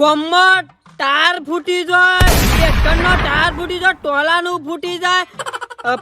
ગોમમાં ટાર ફૂટી જાય, ટ્રેક્ટરનો ટાર ફૂટી જાય, ટોલાનું ફૂટી જાય,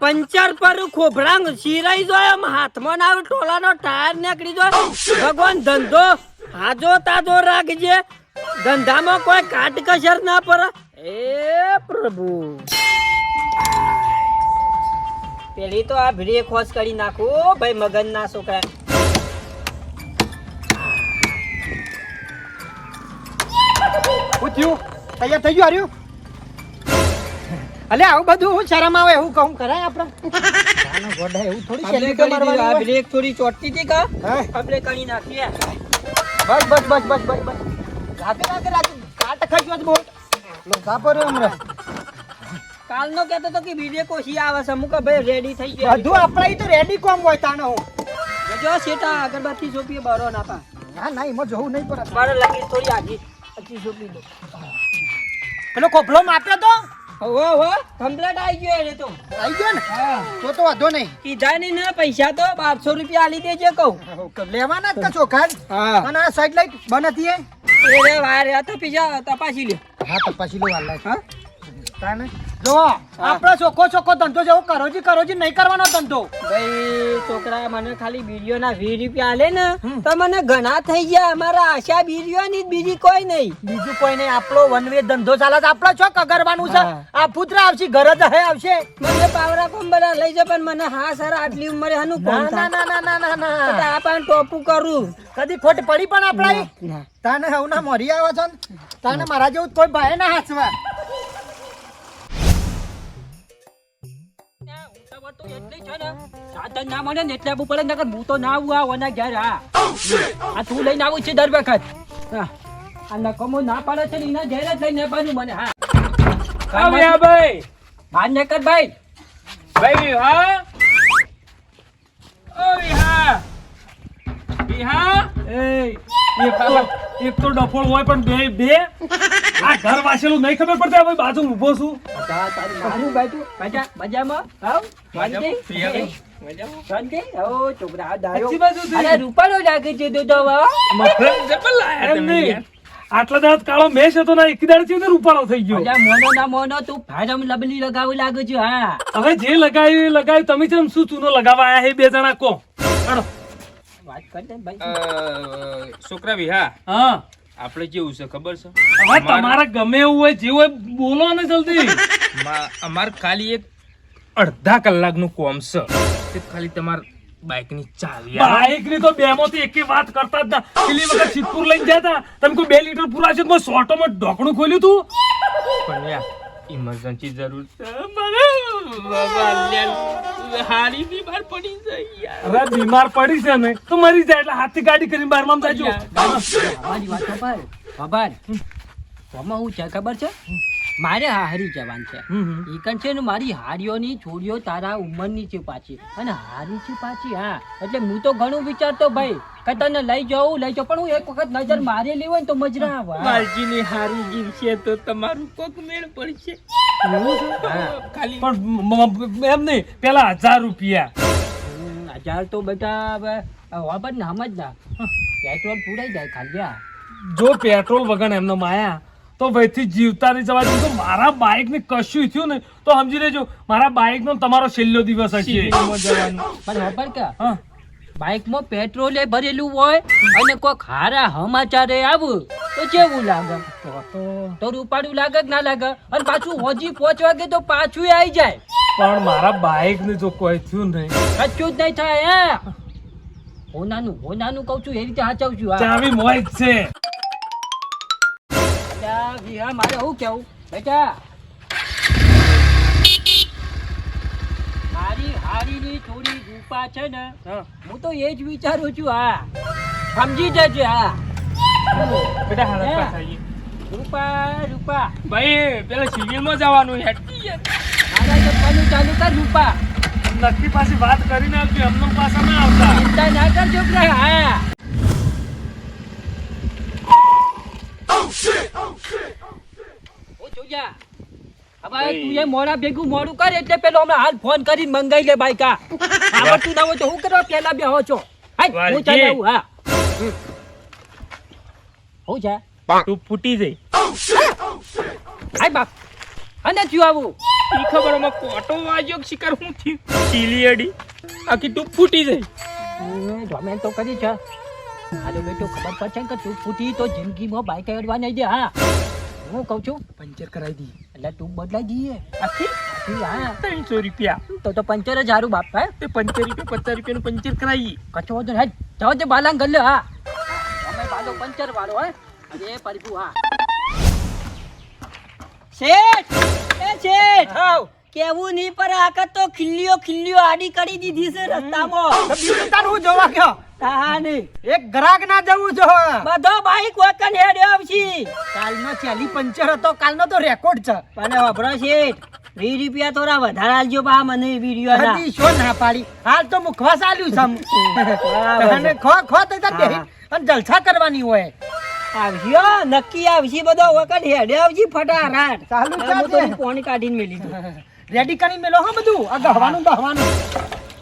પંચર પર ખોભડાંગ શીરાઈ જાય, આમ હાથમાં ના આવે ટોલાનો ટાયર નીકળી જાય. ભગવાન ધંધો હાજો તાજો રાખજે, ધંધામાં કોઈ કાટ કસર ના પડે. એ પ્રભુ, પેલી તો આ ભીડે ખોસ કરી નાખો ભાઈ મગન ના છોકરા. શું થયું? તૈયાર થઈ ગયું હાર્યું? અલે આવું બધું હું શરમ આવે એવું કહું કરાય આપણે? એવું થોડી શેલી તો મારવાની હોય. બ્રેક થોડી ચોટતી હતી કા હે? આપણે કરી નાખીએ. બસ બસ બસ બસ બસ બસ રાતે રાતે રાતે કાટ ખાઈ ગયો બોલ લો સાપર હમણાં કાલનો કહેતો તો કે બીજે કોશી આવે છે. મુકા ભાઈ રેડી થઈ ગયો. બધું આપણે ઈ તો રેડી કોમ હોય તાણે હું જો શેટા અગરબત્તી સોપીએ બારો ના પા. ના ના એમાં જોવું નહીં પડે. મારે લગી થોડી આજી અચી સોપી દો. પેલો કોફલો માપ્યો તો હો હો કમ્પ્લીટ આવી ગયો એને તો. આવી ગયો ને? હા તો વાંધો નહીં. કીધા ની ના પૈસા તો 1200 રૂપિયા આલી દેજે કહું. લેવાના જ કે ચોખા જ? હા અને આ સાઈડ લાઈટ બંધ હતી એ? એ વાર તો પીજા તપાસી લ્યો. હા તપાસી લો વાલ લાઈટ. હા તાને જો આપણો ચોખ્ખો ચોખ્ખો ધંધો જેવો કરોજી નહીં કરવાનો ધંધો. ભાઈ છોકરા મને ખાલી બીડીઓ ના 20 રૂપિયા આલે ને તો મને ઘણા થઈ ગયા. અમારા આશા બીડીઓ ની બીજી કોઈ નહીં. બીજું કોઈ નહીં. આપણો વન વે ધંધો ચાલે છે. આપણો છો કગરવાનું છે. હા. આ પુત્ર આવશે ઘર જ હે આવશે. મને પાવરા કોમ્બરા લઈ જા પણ મને હા સર આટલી ઉંમરે હનું કોણ ના ના ના ના ના ના ના આ પણ ટોપું કરું. કદી ખોટ પડી પણ આપણા ના તાને હું ના મોરી આવે છે ને તાને મારા જેવું કોઈ ભાઈ ના હાચવા. ના મને ને એટલે આપવું પડે નકર હું તો ના આવું આ ઓના ઘેર. હા આ તું લઈને આવું છે દર વખત. હા આ નકમો ના પાડે છે ને એના ઘેર જ લઈને આવવાનું મને. હા આવ્યા ભાઈ બહાર નીકળ ભાઈ. ભાઈ હા ઓ વિહા વિહા એક તો ડફોળ હોય પણ બે આ ઘર વાસેલું નહીં ખબર પડતી હવે બાજુ ઊભો છું મારું બાજુ મજામાં આવ શાંતિ? શાંતિ? ઓ છોકરા આ દાયો. अच्छी बात होती है। અરે રૂપાળો લાગે છે તું તો વાહ. મફરત જબર લાયા તમે યાર. આટલા દાંત કાળો મેશ હતો ને એકદાર થી રૂપાળો થઈ ગયો. અલ્યા મોનો ના મોનો તું ફારમ લબલી લગાવી લાગે છે. હા હવે જે લગાવ્યું તમે જેમ શું ચૂનો લગાવવા આયા હે બે જણા કો હાલો. વાત કર દે ભાઈ. છોકરા વિહા હા આપણે જેવું છે ખબર છે હવે તમારે ગમે એવું હોય જે હોય બોલો ને જલ્દી. અમાર ખાલી એક અડધા કલાકનું કોમ છે તે ખાલી તમાર બાઇક ની ચાવી આવે. બાઈક ની તો બે માંથી એકે વાત કરતા જ ના. પેલી વખત સિદ્ધપુર લઈને ગયા હતા તમે કોઈ 2 લીટર પૂરા છે તો સોટોમાં ઢોકણું ખોલ્યું તું. પણ યાર ઇમરજન્સી જરૂર છે મને બાબા લ્યા હારી બીમાર પડી જાય યાર. અરે બીમાર પડી છે ને તો મરી જાય એટલે હાથથી ગાડી કરીને બારમાં જાજો. મારી વાત ખબર ખબર આમાં હું છે ખબર છે મારે હારી જવાનું છે. ઈ કણ છે ને મારી હારીઓની છોડીઓ તારા ઉંમરની છે પાછી અને હારી છે પાછી. હા એટલે હું તો ઘણું વિચારતો ભાઈ કે તને લઈ જાઉં પણ હું એક વખત નજર મારેલી હોય ને તો મજા આવે. માલજીની હારી જીવશે તો તમારું કોક મેળ પડશે. ખાલી પણ એમ નહીં પેલા 1000 રૂપિયા. 1000 તો બેટા વાપર ને સમજ ના પેટ્રોલ પૂરાઈ જાય ખાલી. આ જો પેટ્રોલ વગર એમનો માયા તો ભાઈથી જીવતા નહીં જવા દઉં. તો મારા બાઇક ને કશું થયું ને તો સમજી લેજો મારા બાઇક નો તમારો છેલ્લો દિવસ હશે. પણ ખબર કે હા બાઇકમાં પેટ્રોલ ભરેલું હોય અને કોઈક હારા સમાચારે આવું તો કેવું લાગે? તો રૂપાળું લાગે કે ના લાગે? અને પાછું હોજી 5 વાગે તો પાછું આવી જાય. પણ મારા બાઇક ને જો કોઈ થયું નહીં કચ્છું જ નહીં થાય. હે હોનાનું કઉ છું એ રીતે હાચવ છું. ચાવી મોય જ છે. વિહા મારે શું કેવું બેટા હારીની થોડી રૂપા છે ને હું તો એ જ વિચારું છું. હા સમજી જજે. હા બેટા હાલત પાછા રૂપા ભાઈ પેલા સિવિલ માં જવાનું હેઠી યાર. મારા ચપ્પાનું ચાલુ કર રૂપા. નક્કી પાછી વાત કરીને આવજો એમનો પાછા ના આવતા. ચિંતા ના કર છોકરા. હા ઓ જોજા હવે તું એ મોડા ભેગું મોડું કર એટલે પેલો હમણાં હાલ ફોન કરીને મંગાઈ લે બાઈક. આવડતું ના હોય તો હું કરવા પેલા બે હો છો. હું ચાલ્યું. હા હું છે તું ફૂટી જઈ હાય બાપ અને થયું આવું ઈ ખબર આમાં કોટો વાગ્યો કે શિકાર હું થયું ચીલી અડી આખી તું ફૂટી જઈ ધોમેન તો કરી છે આજો બેટો ખબર પડશે ને કે તું ફૂટી તો જિંદગીમાં બાઈક અડવા નહીં દે હા હું કહું છું પંચર કરાવી દી. એટલે તું બદલાઈ દઈએ આખી હા 300 રૂપિયા તો પંચર જ હારું બાપ હે તે 50 રૂપિયા 50 રૂપિયાનું પંચર કરાવી કચો વધુ હે જાવ તે બાલાંગ ગલ્લે હા અમે બાલો પંચર વાળો હે અરે પરભુ હા શેઠ એ શેઠ હાવ કેવું નહીં પર આકત તો ખિલ્લીઓ આડી કરી દીધી છે રસ્તામાં બીજું તારું હું જોવા ગયો હા નહીં એક ગ્રાહક ના જવું જો બધો બાઈક વકન હેડ્યો આવશી કાલનો ચાલી પંચર હતો કાલનો તો રેકોર્ડ છે અને વભરો શેઠ 20 રૂપિયા થોડા વધારે આલજો બા મને વિડિયો ના હજી શો ના પાડી હાલ તો મુખવાસ આલ્યું છે અને ખો તો તાર બેહી અને જલસા કરવાની હોય આવ્યો નક્કી આવશી બધો વકન હેડ્યો આવશી ફટારાટ ચાલુ હું ચાલજે. તો પાણી કાઢીને મેલી દઉં રેડી કરી મેલો હા બધું આ ગહવાનું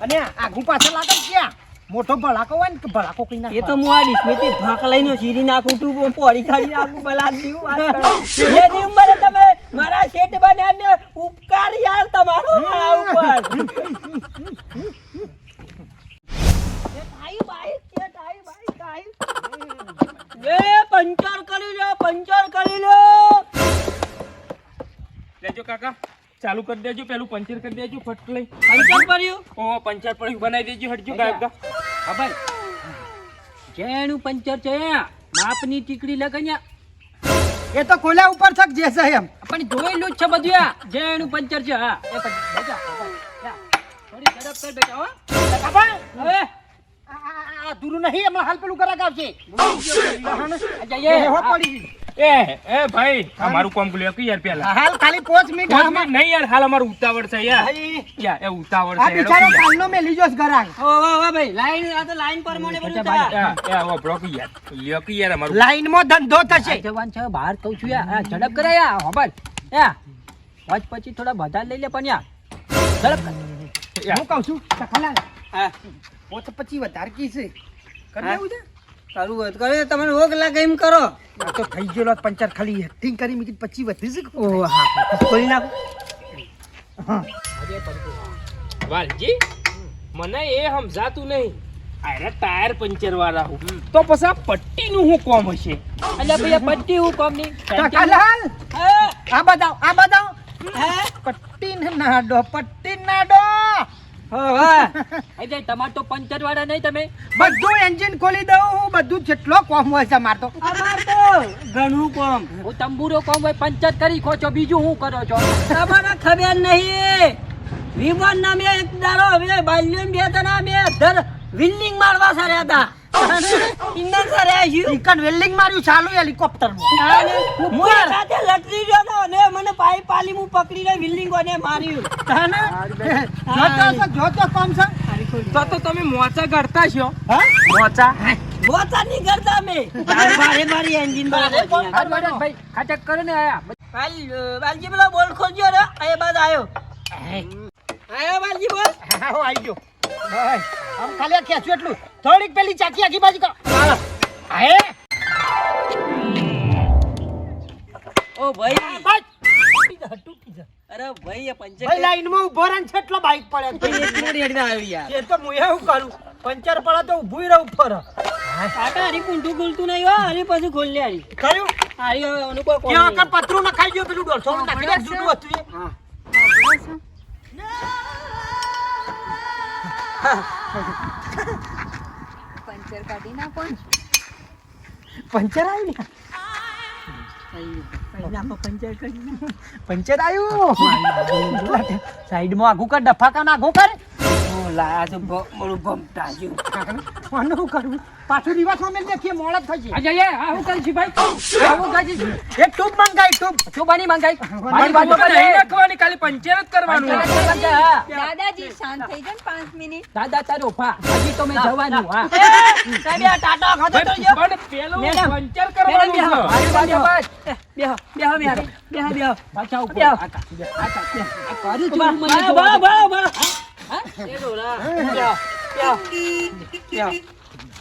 અને આગુ પાછળ લાગે ને ક્યાં મોટો ભડાકો હોય ને કે ભડાકો કઈ ના એ તો હું આ ડિસ્મેથી ભાક લઈને સીરી નાખું તું પોડી ખાલી નાખું બલા દીવું વાત કરો એની ઉંમરે તમે મારા શેઠ બન્યા ને ઉપકાર યાર તમારો મારા ઉપર પંચર કરી લો લેજો કાકા ચાલુ કરી દેજો પેલું પંચર કરી દેજો ફટ લઈ પંચર પડ્યું ઓ પંચર પડ્યું બનાવી દેજો હટજો ગાયબ હા ભાઈ જેનું પંચર છે માપની ટીકડી લગાડ્યા એ તો કોલ્યા ઉપર છક જે છે એમ પણ જોયેલું જ છે બધું આ જેનું પંચર છે હા એ પંચર બેટા થોડી ઝડપ કર બેટા હો હવે આ દૂરું નહીં હમણાં હાલ પેલું કરાક આવશે જઈએ હો પડી એ ભાઈ અમારું કોમ લ્યો કે યાર પેલા હાલ ખાલી 5 મિનિટ હાલમાં નહીં યાર હાલ અમારું ઉતાવળ છે યાર યાર એ ઉતાવળ આ છે બિચારો કાલનો મે લીજો છે ગરાક ઓ વાહ ભાઈ લાઈન આ તો લાઈન પ્રમાણે બધું છે એ ઓ બ્લોક યાર લ્યો કે યાર અમારું લાઈન માં ધંધો થશે જવાન છે બહાર કહું છું યાર આ ઝડપ કરે યાર હોબલ યા વાજ પછી થોડા બધા લઈ લે પણ યાર ઝડપ કર હું કહું છું સખલાલ હા પોત પછી વધારે કી છે કરી હા. દેવું છે સારું વાત કરે તમને રોગ લાગે એમ કરો આ તો થઈ ગયેલો પંચર ખાલી એક્ટિંગ કરી મીકી પછી વધી છે ઓ હા ખોલી નાખો હા વાલજી મને એ સમજાતું નહીં આરે ટાયર પંચર વાળા હું તો પછી આ પટ્ટીનું હું કોમ હશે અલ્યા ભાઈ આ પટ્ટી હું કોમ ની સખલાલ હા આ બતાવ હા પટ્ટી નાડો હા એટલે તમાર તો પંચર વાળા નહીં તમે બધું એન્જિન ખોલી દઉં બધું જેટલો કોમ હોય છે માર તો અમાર તો ઘણું કોમ હું તંબુરો કોમ હોય પંચર કરી ખો છો બીજું હું કરો છો તમારે ખબર નહીં વિમાન નામે એક દાડો હવે બાલ્યો બે તના બે ધર વિલ્ડિંગ મારવા સર્યા હતા ઇન્દન સર્યા છે ચિકન વેલ્ડિંગ માર્યું ચાલુ હેલિકોપ્ટર હું સાથે લટરી ગયો તો અને મને પાઇપ પાલી હું પકડીને વિલ્ડિંગ ને માર્યું જોતો કોમ છે તો તમે મોચા ગળતા છો હા મોચા બોતા નહીં કરતા મે મારી એન્જિન ભાઈ ખાટક કરો ને આયા બાલજી પેલા બોલ ખોલજો રે આ બાદ આયો બાલજી બોલ હા હું આવી ગયો ભાઈ આમ ખાલી આ ખેંચ્યું એટલું થોડીક પેલી ચાકી આખી બાજુ કરો હે ઓ ભાઈ બસ અરે ભાઈ એ પંચર ભાઈ લાઈન માં ઉભો રહે છે એટલો બાઈક પડે એક મિનિટ હેડવા આવ્યો યાર એ તો હું એવું કરું પંચર પડે તો ઊભું રહું ઉપર કાકા હરી કુંટું ખુલતું નહીં હો હરી પછી ખોલ લે હરી કર્યું હરી ઓનું કોઈ કોમ કે નહીં. વખત પતરું નખાઈ ગયું પેલું 150 નાખી દે જૂનું હતું એ હા પંચર કાઢી નાખો ને. પંચર આવ્યું ને પહેલા પંચર કરી પંચર આવ્યું સાઈડમાં આગું કર ડફાકા ના આગું કર લાયા તો મોડું ભમતા જો આનું શું કરવું પાછું રિવર્સમાં મેલ દેખીએ મોડત થઈ જાય અજય આ હું કરી છી ભાઈ આવું કરી છી એક ટ્યુબ મંગાઈ ટ્યુબ શું બની મંગાઈ મારી બાજુ પર નહીં નાખવાની ખાલી પંચર જ કરવાનું દાદાજી શાંત થઈ જાઓ ને 5 મિનિટ. દાદા તારો ફા હજી તો મેં જવાનું હા સાહેબ આ ટાટા ખાતો તો જો પણ પેલું મેડમ, પંચર કરવાનું છે બેહો બેહો બેહો પાછા ઉપર આ કરું છું બળો હા એ ડોરા બેહો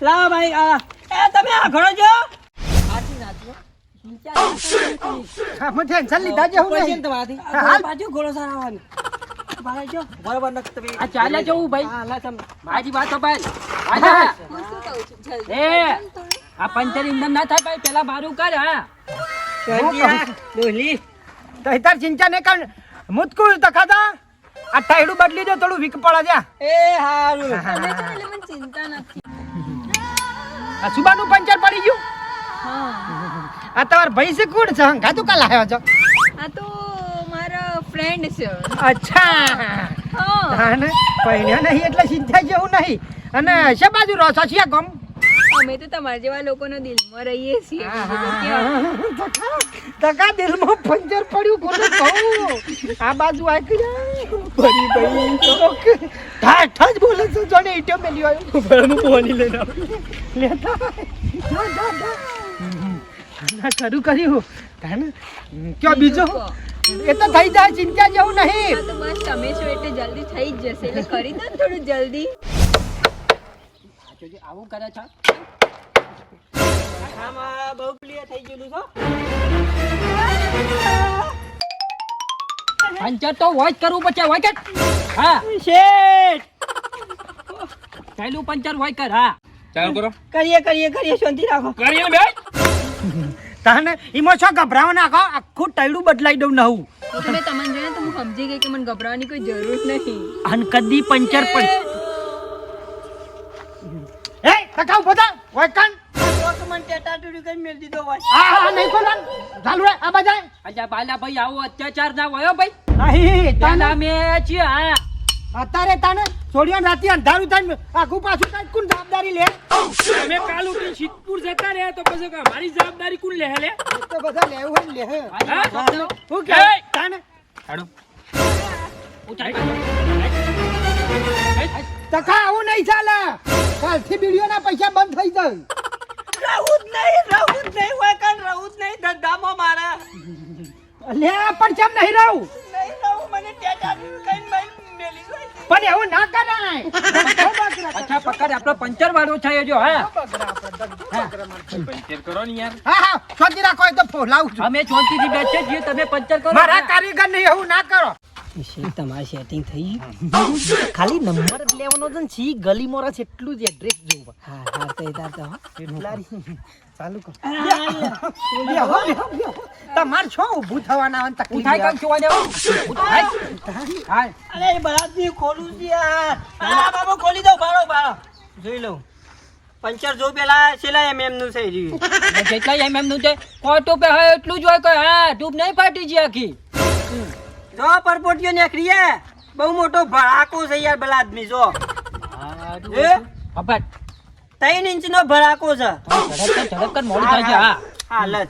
લાવ ભાઈ આ એ તમે આ ઘણો જો આથી નાચો આમાં ટેન્શન લીધા જેવું નહીં. હાલ. આ ચાલે જવું ભાઈ મારી વાતો ભાઈ આજા હું શું કહું છું જલ્દી એ આ પંચર ઇન્ધન ના થાય ભાઈ પેલા મારું કર હા તો તાર ચિંતા નહીં કર. મુતકું તો ખાધા આ ટાયડું બદલી દો થોડું વીક પડે જા. તમે છો ને એટલે મને ચિંતા નથી આ સુબાનું પંચર પડી ગયું. હા આ તમાર ભાઈ છે કોણ છે? હંગા તું કાલ આવ્યો છો? આ તો મારા ફ્રેન્ડ છે અચ્છા હા અને પૈણ્યો નહીં એટલે ચિંતા જેવું નહીં. અને છે બાજુ રહો છો છીએ ગમ? અમે તો તમારા જેવા લોકોના દિલમાં રહીએ છીએ તકા દિલમાં પંચર પડ્યું કોને કહું? આ બાજુ આવી ભરી ભાઈ ઠાઠ જ બોલે છે જોને ઈટો મેલી આવ્યો હું બોલી લેના લેતા ના શરૂ કર્યું તાને ક્યાં બીજું એ તો થઈ જાય ચિંતા જેવું નહીં. હા તો બસ તમે છો એટલે જલ્દી થઈ જ જશે એટલે કરી દો ને થોડું જલ્દી આવું કરે છે બહુ ક્લિયર થઈ ગયેલું છો પંચર તો વોચ કરવું પડશે વોચ હા શેઠ પહેલું પંચર વોચ કર હા ચાલુ કરો કરીએ શાંતિ રાખો કરીએ ને બે તાને ઈમો છો ગભરાવ નાખો આખું ટાયડું બદલાઈ દઉં નવું. તો તમે તમને જોઈને તો હું સમજી ગઈ કે મને ગભરાવાની કોઈ જરૂર નહીં અન કદી પંચર પડી એ તકાવ બધા વાયકન આ નહીં ખોલન ચાલુ રે આ બજાય અજા બાલા ભાઈ આવો અત્યાચાર ના હોય ભાઈ નહીં ત્યાં તાને અમે છીએ હા અત્યારે તાને છોડીઓ રાતે અંધારું થાય આખું પાછું થાય કોણ જવાબદારી લે? તમે કાલ ઉઠીને સિદ્ધપુર જતા રહ્યા તો પછી મારી જવાબદારી કોણ લે લે તો બધા લેવું હોય ને લે હા? હું કે એય! તાને તકા આવું નહીં ચાલે કાલથી બીડીઓના પૈસા બંધ થઈ જાય. રહું જ નહીં ધંધામાં મારા લે પણ કેમ નહીં રહું? મને ત્યાં પણ એવું ના કરાય. અચ્છા પકડ આપણો પંચર વાળો છે જો હા પંચર કરો ને યાર હા હા શાંતિ રાખો એ તો ફોલાવું છું. અમે ચોંતીથી બેઠે છીએ તમે પંચર કરો મારા કારીગર નહીં એવું ના કરો. તમારે સેટિંગ થઈ ગયું ખાલી નંબર લેવાનો છે ને છી ગલી મોરા છે એટલું જ એડ્રેસ જોવું. હા હા તો તાર તો ચાલુ કરો. તમાર છો ઊભું થવાના આવે ને તકલીફ ઉઠાઈ આવે. કમ જોવા દેવો હા અરે એ બરાબર ખોલું છે યાર હા બાબા ખોલી દો બારો જોઈ લઉં પંચર જો પેલા છેલ્લા એમએમ નું થઈ રહ્યું જેટલા એમએમ નું છે કોટો પે હોય એટલું જ હોય કે હા ટ્યુબ નહીં ફાટી છે આખી જો પરપોટીઓ નીકળી બહુ મોટો ભડાકો છે યાર ભલા આદમી જો એ અબટ 3 ઇંચ નો ભડાકો છે ઝડપ કર મોડું થાય છે હા હાલત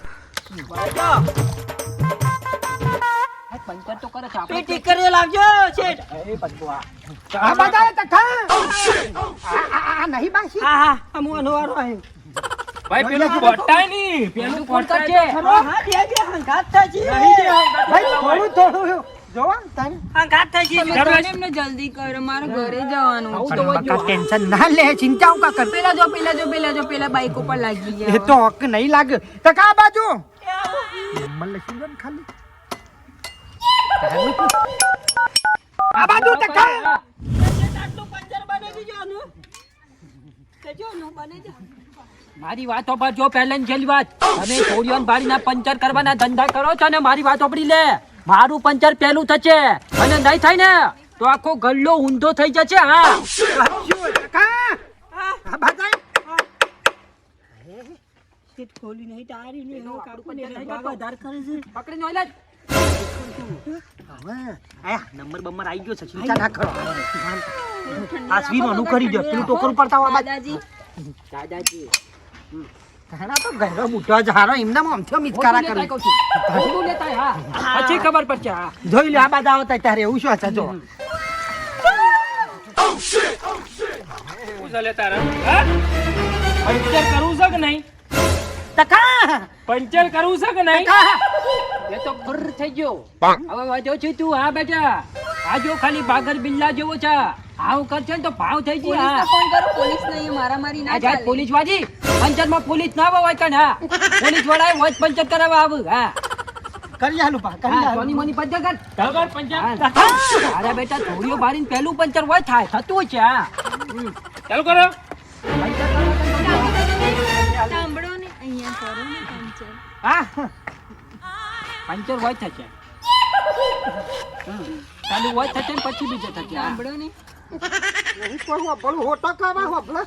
પંચર તો કરે છે પેટી કરી લાગજો શેઠ એ પંચવા આ બધા તકા આ નહીં બાસી. હા હા અમુ અનવારો આવ્યો ભાઈ પેલું કોટાય નહીં પેલું કોટાય છે હા બે હંગાત થાય છે ભાઈ થોડું જોવા તાને હંગાત થાય છે તમે કોને એમને જલ્દી કરો મારે ઘરે જવાનું તો બકા ટેન્શન ના લે ચિંતા હું કા કર. પેલા બાઈક ઉપર લાગી એ ગયા તો હક નહીં લાગે તકા આ બાજુ નંબર લખી દો ને ખાલી આ બાજુ તકા મારી વાતો પર જો પહેલા છેલ્લી વાત તમે છોડીઓને બારીના પંચર કરવાના ધંધા કરો છો ને મારી વાત આપડી લે મારું પંચર પહેલું થશે અને નહીં થાય ને તો આખો ગલ્લો ઊંધો થઈ જશે હા તકા આ બાજુ ખોલી નહીં તારી ને એનો કાઢું વધાર કરે છે પકડી નો લે આયા નંબર બમ્બર આવી ગયો છે ચિંતા ના કરો. આ સ્વીરોનું કરી દો પેલું ટોકર પડતા હોય બાજુ દાદાજી તારા તો ગયરો બુટો જ હારો એમના આમથી મિતકારા કરી ખોટું લેતા હા પછી ખબર પડશે હા જોઈ લે આ બાજુ આવતા તારે એવું શું છે જો શું ચાલે તારા હા પંચર કરવું છે કે નહીં તકા પંચર કરવું છે કે નહીં તકા એ તો ફર થઈ ગયો હવે વાજો છે તું હા બેટા આ જો ખાલી બાગર બિલ્લા જેવો છે આવું કરશે ને તો ભાવ થઈ પોલીસને જાય ફોન કરો પોલીસ નહીં મારામારી ના આ જાય ચાલે પોલીસ વાજી પંચર માં પોલીસ ના હોય કણ હા પોલીસ વાળા વોચ પંચર કરાવવા આવું હા કરી આલું પા કરી હા આલું સોની મોની પંચર કર ચાલો કર પંચાયત. અરે બેટા થોડીઓ બારીને પહેલું પંચર હોય થાય થતું છે હા ચાલુ કરો. સાંભળો ને અહીંયા કરો ને પંચર હા પંચર હોય થશે ચાલુ હોય થશે ને પછી બીજે થશે હા. સાંભળો ને કોઈ વાપરું હોટો કાવા વાપરા